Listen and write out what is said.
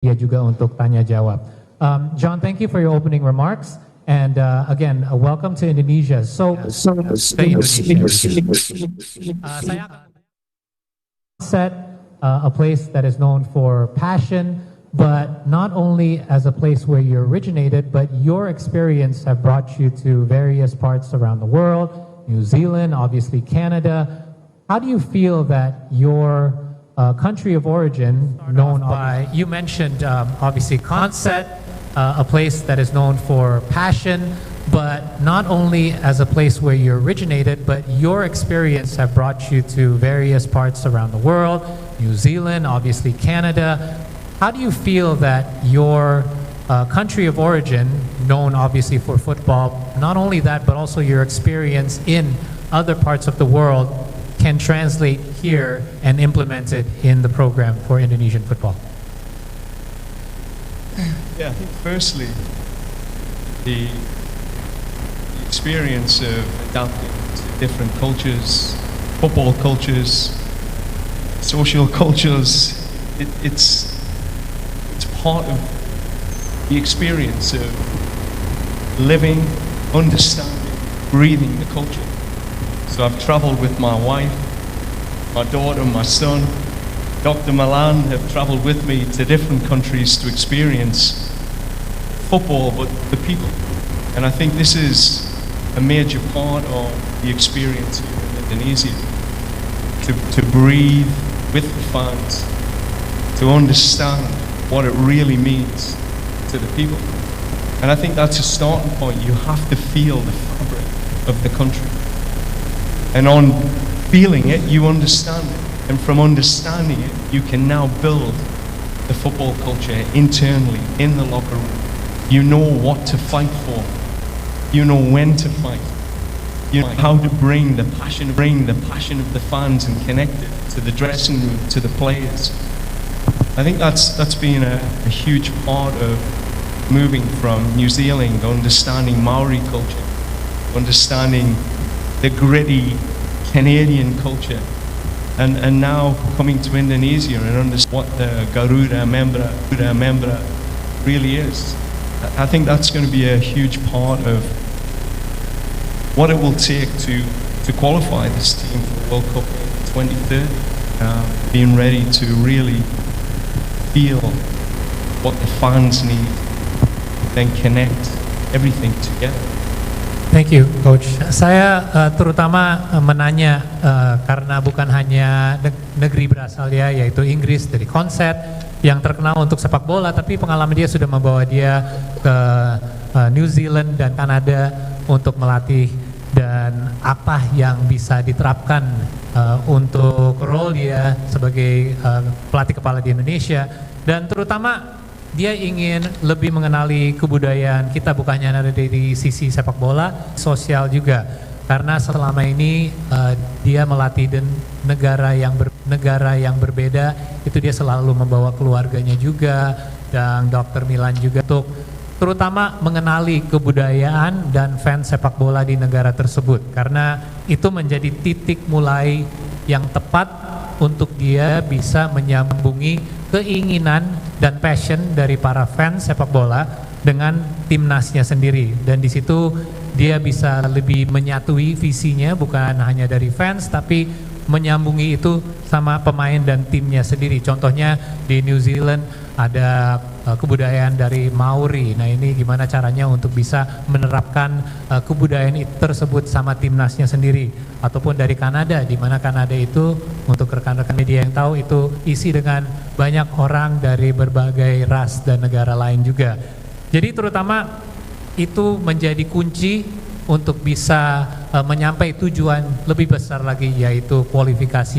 dia juga untuk tanya jawab. John, thank you for your opening remarks. And again, welcome to Indonesia. Saya akan set a place that is known for passion, but not only as a place where you originated, but your experience have brought you to various parts around the world, New Zealand, obviously Canada. How do you feel that your country of origin, known by, you mentioned obviously Consett, a place that is known for passion, but not only as a place where you originated, but your experience have brought you to various parts around the world, New Zealand, obviously Canada. How do you feel that your country of origin, known obviously for football, not only that, but also your experience in other parts of the world can translate here and implement it in the program for Indonesian football? Yeah, I think firstly, the experience of adapting to different cultures, football cultures, social cultures, it's part of the experience of living, understanding, breathing the culture. So I've traveled with my wife, my daughter, my son. Dr. Milan have traveled with me to different countries to experience football, but the people. And I think this is a major part of the experience here in Indonesia. To breathe with the fans, to understand what it really means to the people. And I think that's a starting point. You have to feel the fabric of the country. And on feeling it, you understand it. And from understanding it, you can now build the football culture internally, in the locker room. You know what to fight for. You know when to fight. You know how to bring the passion of the fans and connect it to the dressing room, to the players. I think that's been a huge part of moving from New Zealand, understanding Maori culture, understanding the gritty Canadian culture, and now coming to Indonesia and understand what the Garuda Membra really is. I think that's going to be a huge part of what it will take to qualify this team for the World Cup in 2030. Being ready to really feel what the fans need, then connect everything together. Thank you, Coach. Saya terutama menanya karena bukan hanya negeri berasal dia, yaitu Inggris dari Consett yang terkenal untuk sepak bola, tapi pengalaman dia sudah membawa dia ke New Zealand dan Kanada untuk melatih, dan apa yang bisa diterapkan untuk role dia sebagai pelatih kepala di Indonesia, dan terutama dia ingin lebih mengenali kebudayaan kita, bukan hanya dari sisi sepak bola, sosial juga. Karena selama ini dia melatih di negara yang berbeda, itu dia selalu membawa keluarganya juga, dan Dr. Milan juga untuk terutama mengenali kebudayaan dan fans sepak bola di negara tersebut. Karena itu menjadi titik mulai yang tepat untuk dia bisa menyambungi keinginan dan passion dari para fans sepak bola dengan timnasnya sendiri, dan di situ dia bisa lebih menyatui visinya, bukan hanya dari fans tapi menyambungi itu sama pemain dan timnya sendiri. Contohnya di New Zealand ada kebudayaan dari Maori. Nah, ini gimana caranya untuk bisa menerapkan kebudayaan tersebut sama timnasnya sendiri. Ataupun dari Kanada, di mana Kanada itu, untuk rekan-rekan media yang tahu, itu isi dengan banyak orang dari berbagai ras dan negara lain juga. Jadi terutama itu menjadi kunci untuk bisa menyampai tujuan lebih besar lagi, yaitu kualifikasi